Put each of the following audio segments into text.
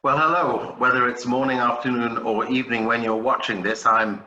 Well, hello, whether it's morning, afternoon, or evening when you're watching this. I'm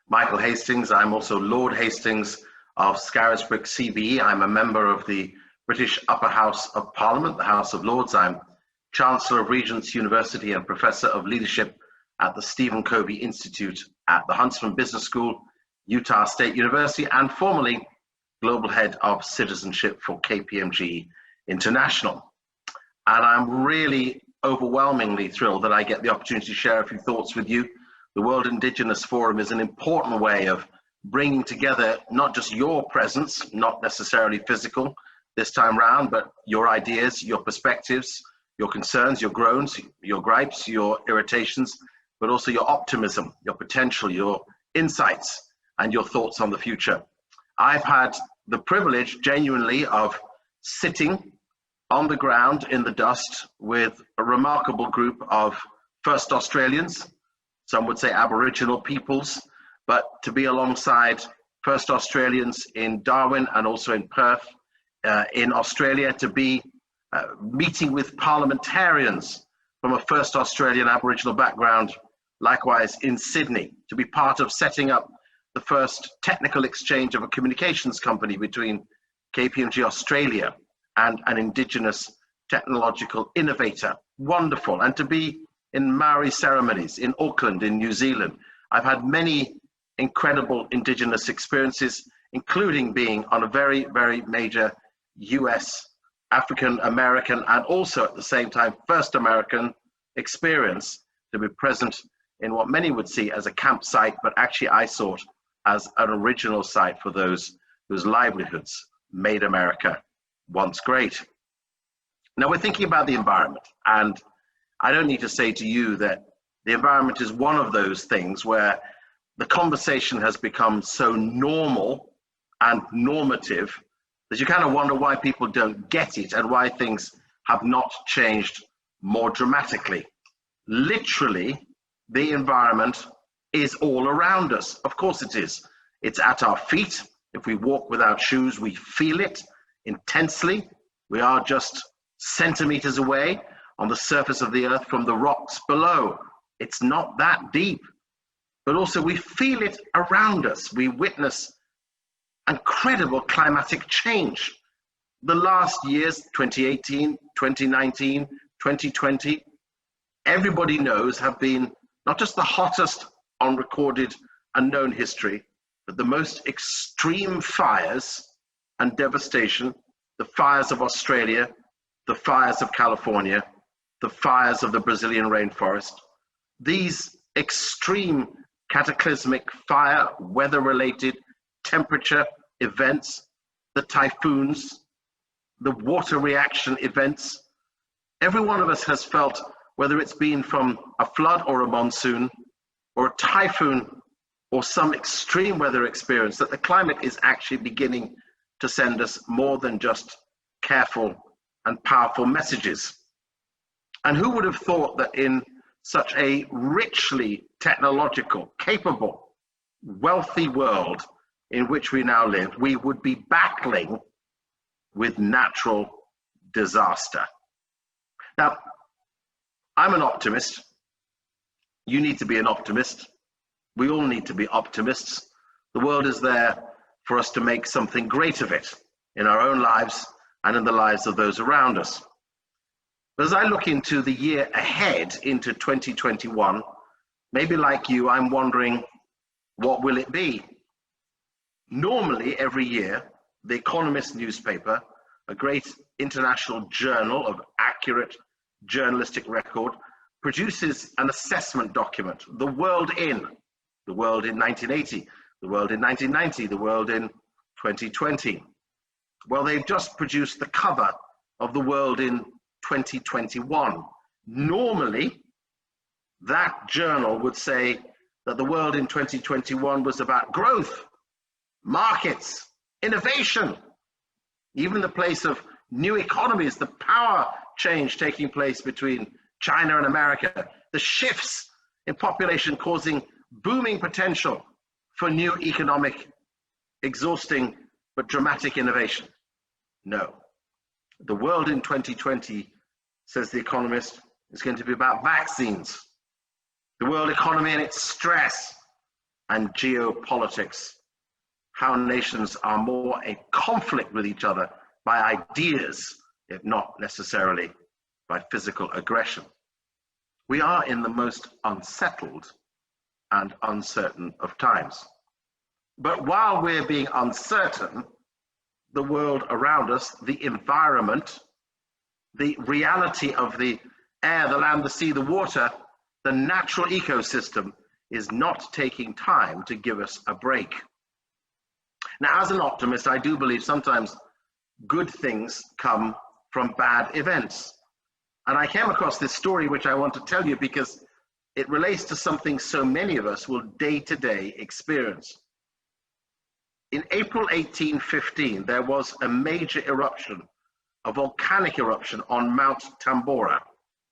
Michael Hastings. I'm also Lord Hastings of Scarisbrick CBE. I'm a member of the British Upper House of Parliament, the House of Lords. I'm Chancellor of Regent's University and Professor of Leadership at the Stephen Covey Institute at the Huntsman Business School, Utah State University, and formerly Global Head of Citizenship for KPMG International. And I'm really overwhelmingly thrilled that I get the opportunity to share a few thoughts with you. The World Indigenous Forum is an important way of bringing together not just your presence, not necessarily physical this time round, but your ideas, your perspectives, your concerns, your groans, your gripes, your irritations, but also your optimism, your potential, your insights, and your thoughts on the future. I've had the privilege genuinely of sitting on the ground in the dust with a remarkable group of First Australians, some would say Aboriginal peoples, but to be alongside First Australians in Darwin and also in Perth, in Australia, to be meeting with parliamentarians from a First Australian Aboriginal background, likewise in Sydney, to be part of setting up the first technical exchange of a communications company between KPMG Australia and an Indigenous technological innovator. Wonderful. And to be in Maori ceremonies in Auckland, in New Zealand. I've had many incredible Indigenous experiences, including being on a very, very major US, African American, and also at the same time, first American experience to be present in what many would see as a campsite, but actually I saw it as an original site for those whose livelihoods made America once great. Now we're thinking about the environment, and I don't need to say to you that the environment is one of those things where the conversation has become so normal and normative that you kind of wonder why people don't get it and why things have not changed more dramatically. Literally, the environment is all around us. Of course it is. It's at our feet. If we walk without shoes, we feel it intensely. We are just centimeters away on the surface of the earth from the rocks below. It's not that deep, but also we feel it around us. We witness incredible climatic change. The last years, 2018, 2019, 2020, everybody knows have been not just the hottest on recorded and known history, but the most extreme fires and devastation, the fires of Australia, the fires of California, the fires of the Brazilian rainforest. These extreme cataclysmic fire, weather-related temperature events, the typhoons, the water reaction events, every one of us has felt, whether it's been from a flood or a monsoon or a typhoon or some extreme weather experience, that the climate is actually beginning to send us more than just careful and powerful messages. And who would have thought that in such a richly technological, capable, wealthy world in which we now live, we would be battling with natural disaster? Now, I'm an optimist. You need to be an optimist. We all need to be optimists. The world is there for us to make something great of it in our own lives and in the lives of those around us. But as I look into the year ahead, into 2021, maybe like you, I'm wondering, what will it be? Normally, every year, The Economist newspaper, a great international journal of accurate journalistic record, produces an assessment document, the world in 1980, the world in 1990, the world in 2020. Well, they've just produced the cover of the world in 2021. Normally, that journal would say that the world in 2021 was about growth, markets, innovation, even the place of new economies, the power change taking place between China and America, the shifts in population causing booming potential for new economic, exhausting but dramatic innovation. No. The world in 2020, says The Economist, It's going to be about vaccines, the world economy and its stress, and geopolitics, how nations are more in conflict with each other by ideas, if not necessarily by physical aggression. We are in the most unsettled and uncertain of times. But while we're being uncertain, the world around us, the environment, the reality of the air, the land, the sea, the water, the natural ecosystem is not taking time to give us a break. Now, as an optimist, I do believe sometimes good things come from bad events. And I came across this story which I want to tell you because it relates to something so many of us will day to day experience. In April 1815, there was a major eruption, a volcanic eruption on Mount Tambora.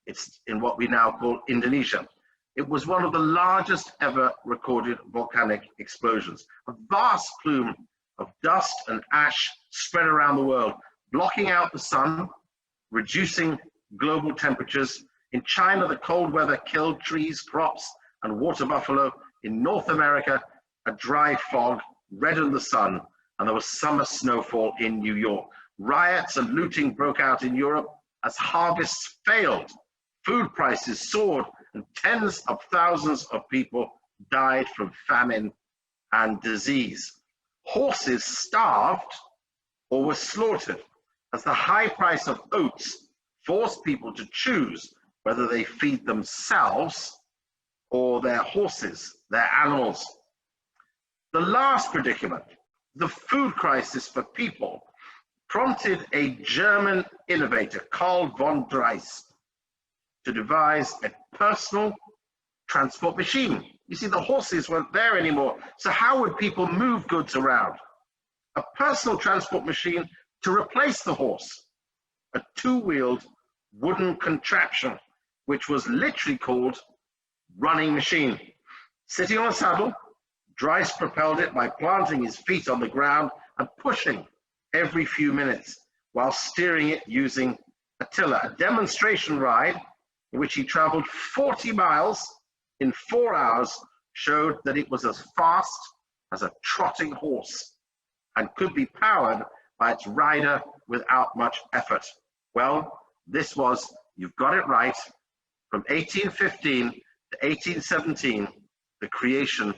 It's in what we now call Indonesia. It was one of the largest ever recorded volcanic explosions. A vast plume of dust and ash spread around the world, blocking out the sun, reducing global temperatures. In China, the cold weather killed trees, crops, and water buffalo. In North America, a dry fog reddened the sun, and there was summer snowfall in New York. Riots and looting broke out in Europe as harvests failed. Food prices soared, and tens of thousands of people died from famine and disease. Horses starved or were slaughtered as the high price of oats forced people to choose whether they feed themselves or their horses, their animals. The last predicament, the food crisis for people, prompted a German innovator, Karl von Drais, to devise a personal transport machine. You see, the horses weren't there anymore, so how would people move goods around? A personal transport machine to replace the horse, a two-wheeled wooden contraption, which was literally called running machine. Sitting on a saddle, Drais propelled it by planting his feet on the ground and pushing every few minutes while steering it using a tiller. A demonstration ride in which he traveled 40 miles in 4 hours showed that it was as fast as a trotting horse and could be powered by its rider without much effort. Well, this was, you've got it right, from 1815 to 1817, the creation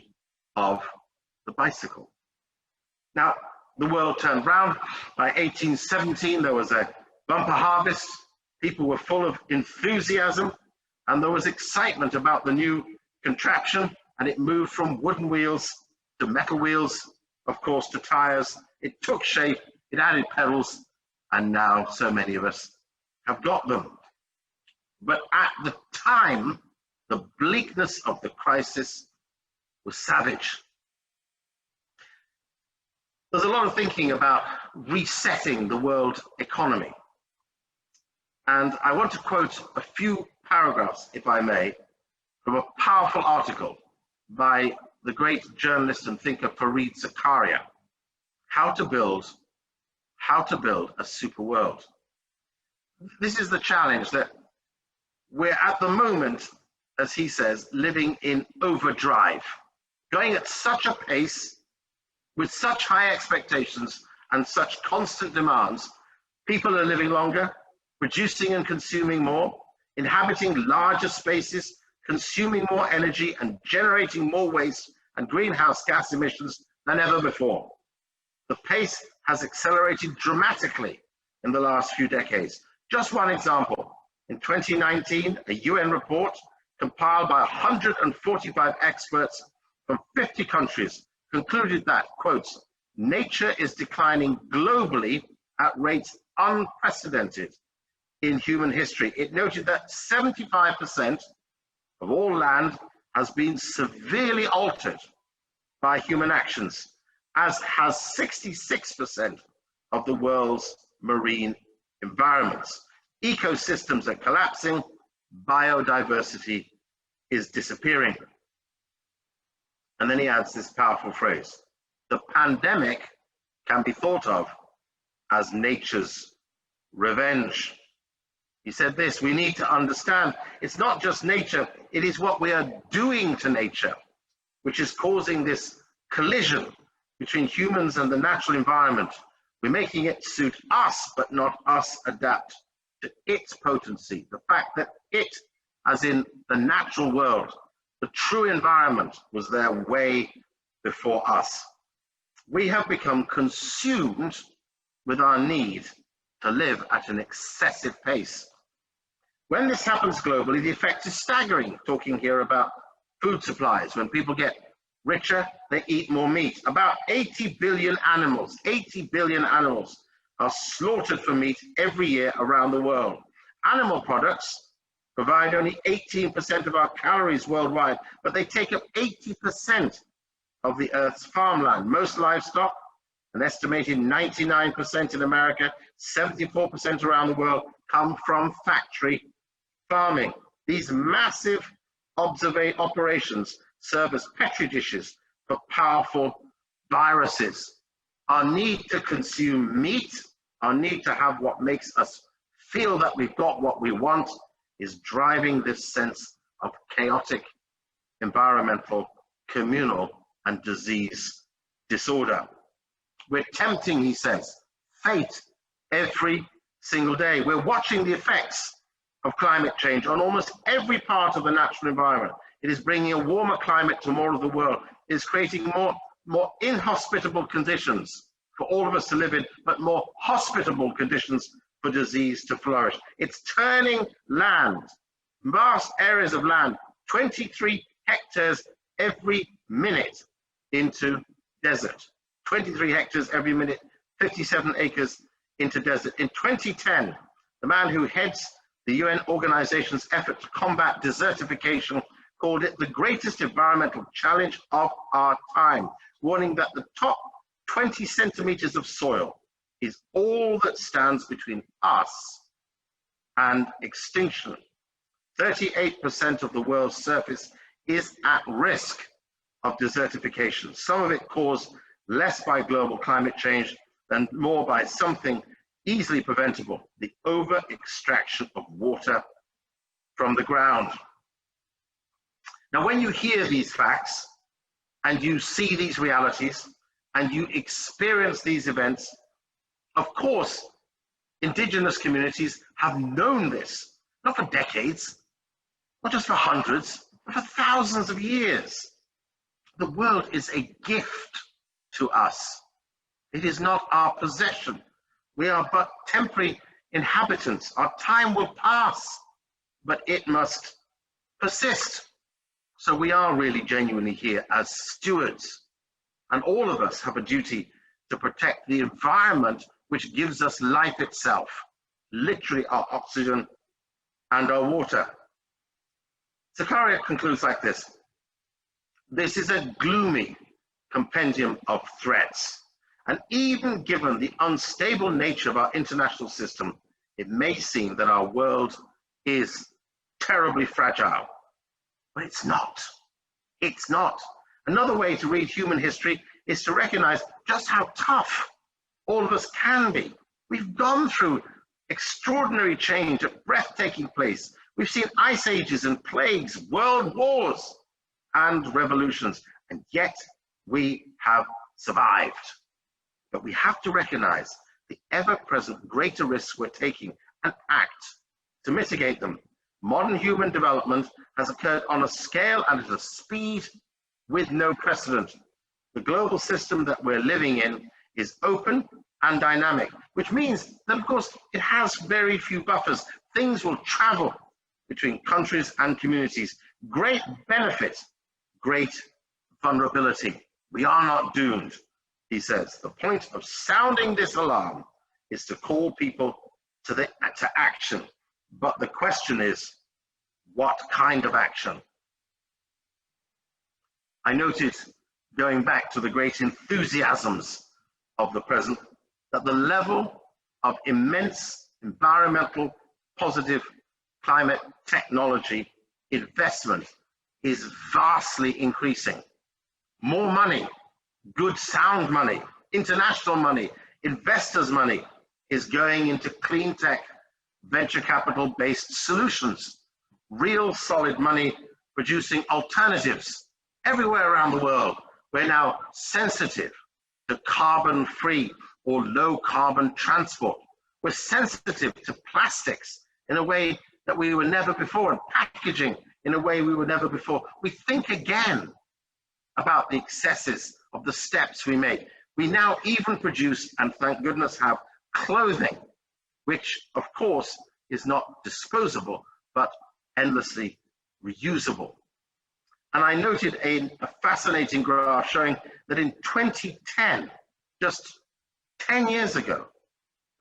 of the bicycle. Now, the world turned round. By 1817, there was a bumper harvest. People were full of enthusiasm, and there was excitement about the new contraption, and it moved from wooden wheels to metal wheels, of course, to tires. It took shape, it added pedals, and now so many of us have got them. But at the time, the bleakness of the crisis was savage. There's a lot of thinking about resetting the world economy. And I want to quote a few paragraphs, if I may, from a powerful article by the great journalist and thinker Fareed Zakaria, How to Build a Super World. This is the challenge, that we're at the moment, as he says, living in overdrive, going at such a pace, with such high expectations and such constant demands. People are living longer, producing and consuming more, inhabiting larger spaces, consuming more energy, and generating more waste and greenhouse gas emissions than ever before. The pace has accelerated dramatically in the last few decades. Just one example, in 2019, a UN report compiled by 145 experts from 50 countries concluded that, quote, nature is declining globally at rates unprecedented in human history. It noted that 75% of all land has been severely altered by human actions, as has 66% of the world's marine environments. Ecosystems are collapsing, biodiversity is disappearing. And then he adds this powerful phrase: the pandemic can be thought of as nature's revenge. He said this: we need to understand it's not just nature, it is what we are doing to nature, which is causing this collision between humans and the natural environment. We're making it suit us, but not us adapt to its potency. The fact that it, as in the natural world, the true environment, was there way before us. We have become consumed with our need to live at an excessive pace. When this happens globally, the effect is staggering. Talking here about food supplies. When people get richer, they eat more meat. About 80 billion animals are slaughtered for meat every year around the world. Animal products provide only 18% of our calories worldwide, but they take up 80% of the Earth's farmland. Most livestock, an estimated 99% in America, 74% around the world, come from factory farming. These massive operations serve as petri dishes for powerful viruses. Our need to consume meat, our need to have what makes us feel that we've got what we want, is driving this sense of chaotic, environmental, communal, and disease disorder. We're tempting, he says, fate every single day. We're watching the effects of climate change on almost every part of the natural environment. It is bringing a warmer climate to more of the world. It is creating more inhospitable conditions for all of us to live in, but more hospitable conditions for disease to flourish. It's turning land, vast areas of land, 23 hectares every minute, into desert. 23 hectares every minute, 57 acres into desert. In 2010, the man who heads the UN organization's effort to combat desertification called it the greatest environmental challenge of our time, warning that the top 20 centimeters of soil is all that stands between us and extinction. 38% of the world's surface is at risk of desertification, some of it caused less by global climate change than more by something easily preventable: the over-extraction of water from the ground. Now, when you hear these facts and you see these realities and you experience these events, of course, indigenous communities have known this, not for decades, not just for hundreds, but for thousands of years. The world is a gift to us. It is not our possession. We are but temporary inhabitants. Our time will pass, but it must persist. So we are really genuinely here as stewards, and all of us have a duty to protect the environment which gives us life itself, literally our oxygen and our water. Scarisbrick concludes like this: this is a gloomy compendium of threats, and even given the unstable nature of our international system, it may seem that our world is terribly fragile, but it's not. It's not. Another way to read human history is to recognize just how tough all of us can be. We've gone through extraordinary change at breathtaking pace. We've seen ice ages and plagues, world wars and revolutions, and yet we have survived. But we have to recognize the ever-present greater risks we're taking and act to mitigate them. Modern human development has occurred on a scale and at a speed with no precedent. The global system that we're living in is open and dynamic, which means that, of course, it has very few buffers. Things will travel between countries and communities. Great benefit, great vulnerability. We are not doomed, he says. The point of sounding this alarm is to call people to action. But the question is, what kind of action? I noted, going back to the great enthusiasms of the present, that the level of immense environmental positive climate technology investment is vastly increasing. More money, good sound money, international money, investors' money is going into clean tech venture capital-based solutions, real solid money producing alternatives everywhere around the world. We're now sensitive to carbon-free or low-carbon transport. We're sensitive to plastics in a way that we were never before, and packaging in a way we were never before. We think again about the excesses of the steps we make. We now even produce, and thank goodness have, clothing, which of course is not disposable, but endlessly reusable. And I noted a fascinating graph showing that in 2010, just 10 years ago,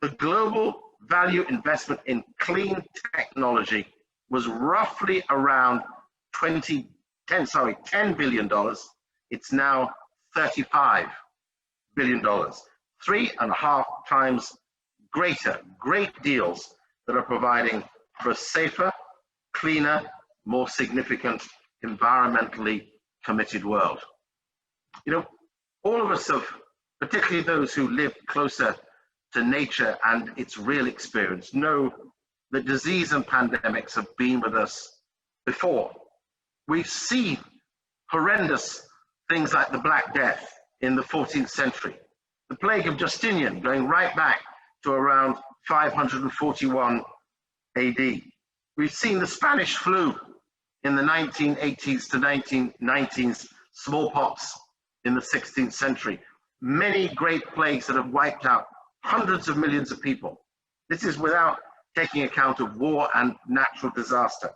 the global value investment in clean technology was roughly around $10 billion. It's now $35 billion, 3.5 times greater. Great deals that are providing for a safer, cleaner, more significant, environmentally committed world. You know, all of us have, particularly those who live closer to nature and its real experience, know that disease and pandemics have been with us before. We've seen horrendous things like the Black Death in the 14th century, the plague of Justinian going right back to around 541 AD. We've seen the Spanish flu in the 1980s to 1990s, smallpox in the 16th century, many great plagues that have wiped out hundreds of millions of people. This is without taking account of war and natural disaster.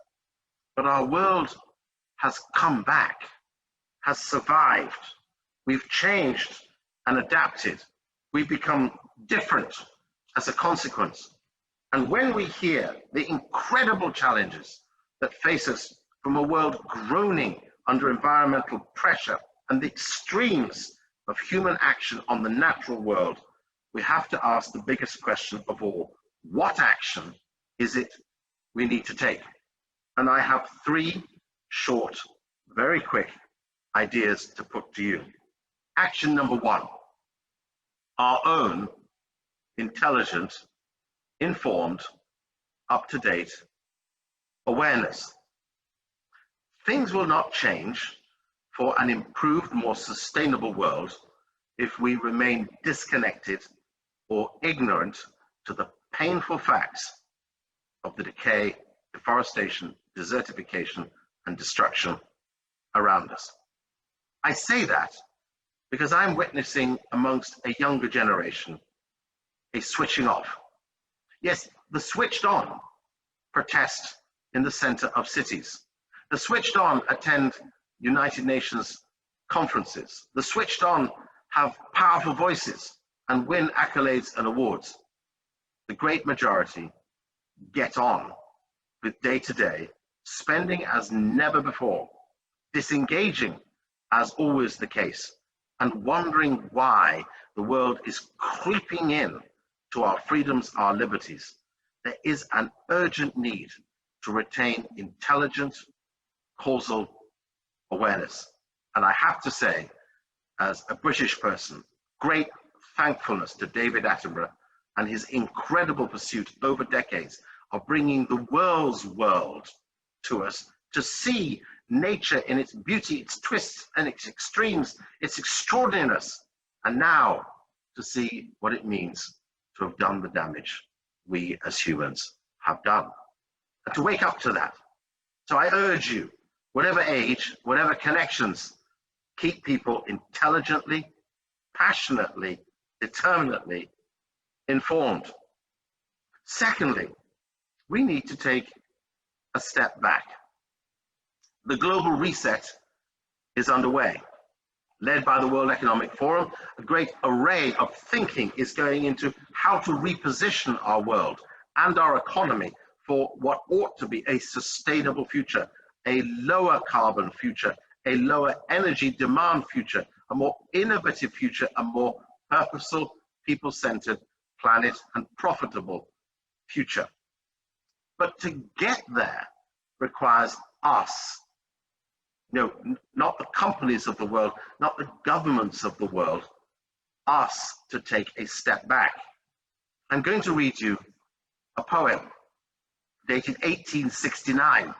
But our world has come back, has survived. We've changed and adapted. We've become different as a consequence. And when we hear the incredible challenges that face us from a world groaning under environmental pressure and the extremes of human action on the natural world, we have to ask the biggest question of all: what action is it we need to take? And I have 3 short, very quick ideas to put to you. Action number 1, our own intelligent, informed, up-to-date awareness. Things will not change for an improved, more sustainable world if we remain disconnected or ignorant to the painful facts of the decay, deforestation, desertification, and destruction around us. I say that because I'm witnessing amongst a younger generation a switching off. Yes, the switched on protest in the center of cities. The switched on attend United Nations conferences. The switched on have powerful voices and win accolades and awards. The great majority get on with day-to-day, spending as never before, disengaging as always the case, and wondering why the world is creeping in to our freedoms, our liberties. There is an urgent need to retain intelligent, causal awareness. And I have to say, as a British person, great thankfulness to David Attenborough and his incredible pursuit over decades of bringing the world's world to us, to see nature in its beauty, its twists and its extremes, its extraordinariness, and now to see what it means to have done the damage we as humans have done, and to wake up to that. So I urge you, whatever age, whatever connections, keep people intelligently, passionately, determinedly informed. Secondly, we need to take a step back. The global reset is underway. Led by the World Economic Forum, a great array of thinking is going into how to reposition our world and our economy for what ought to be a sustainable future, a lower carbon future, a lower energy demand future, a more innovative future, a more purposeful, people-centered, planet and profitable future. But to get there requires us, not the companies of the world, not the governments of the world, us to take a step back. I'm going to read you a poem dated 1869,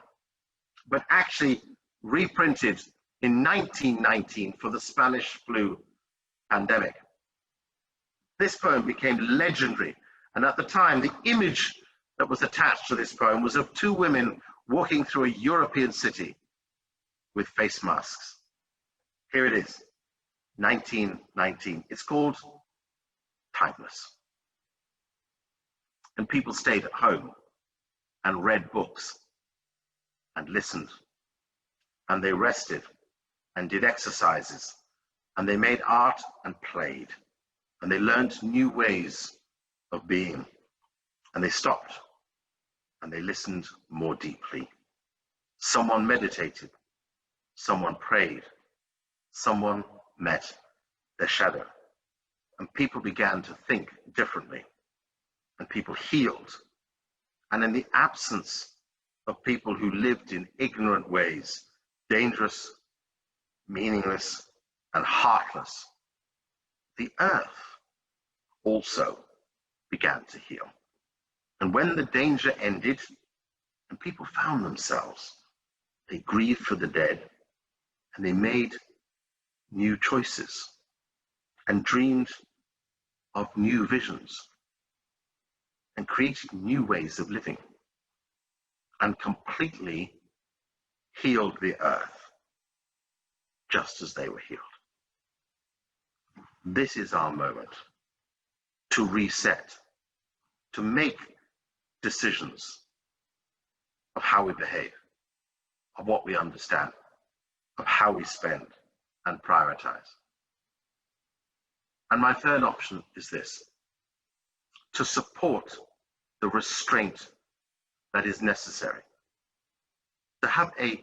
but actually reprinted in 1919 for the Spanish flu pandemic. This poem became legendary, and at the time, the image that was attached to this poem was of two women walking through a European city with face masks. Here it is, 1919. It's called Timeless. And people stayed at home and read books and listened, and they rested and did exercises, and they made art and played, and they learned new ways of being, and they stopped and they listened more deeply. Someone meditated, someone prayed, someone met their shadow, and people began to think differently, and people healed. And in the absence of people who lived in ignorant ways, dangerous, meaningless, and heartless, the earth also began to heal. And when the danger ended and people found themselves, they grieved for the dead, and they made new choices and dreamed of new visions and created new ways of living and completely healed the earth just as they were healed. This is our moment to reset, to make decisions of how we behave, of what we understand, of how we spend and prioritize. And my third option is this: to support the restraint that is necessary to have a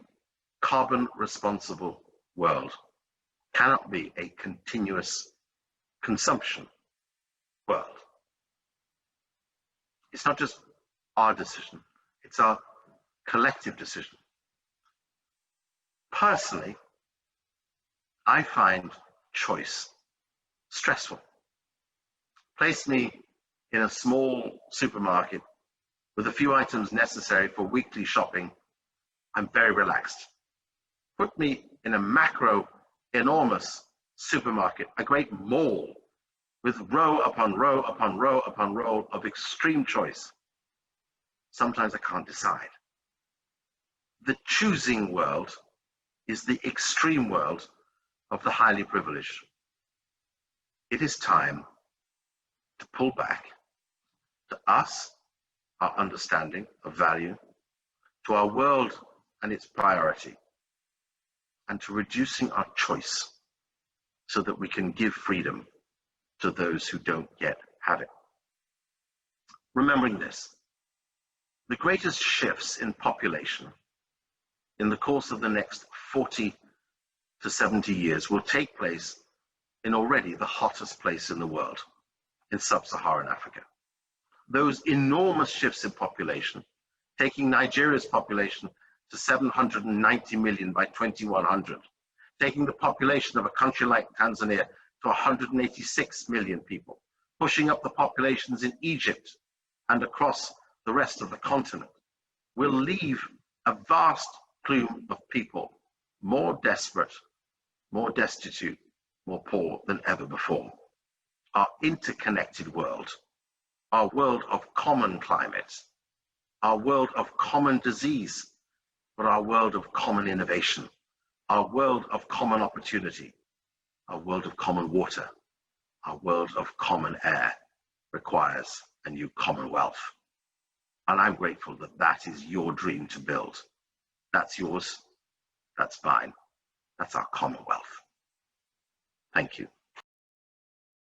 carbon responsible world. Cannot be a continuous consumption world. It's not just our decision, it's our collective decision. Personally, I find choice stressful. Place me in a small supermarket with a few items necessary for weekly shopping, I'm very relaxed. Put me in a macro, enormous supermarket, a great mall, with row upon row upon row upon row of extreme choice. Sometimes I can't decide. The choosing world is the extreme world of the highly privileged. It is time to pull back to us, our understanding of value, to our world and its priority, and to reducing our choice so that we can give freedom to those who don't yet have it. Remembering this, the greatest shifts in population in the course of the next 40 to 70 years will take place in already the hottest place in the world, in sub-Saharan Africa. Those enormous shifts in population, taking Nigeria's population to 790 million by 2100, taking the population of a country like Tanzania to 186 million people, pushing up the populations in Egypt and across the rest of the continent, will leave a vast plume of people more desperate, more destitute, more poor than ever before. Our interconnected world, our world of common climate, our world of common disease, but our world of common innovation, our world of common opportunity, our world of common water, our world of common air requires a new commonwealth. And I'm grateful that that is your dream to build. That's yours, that's mine, that's our commonwealth. Thank you.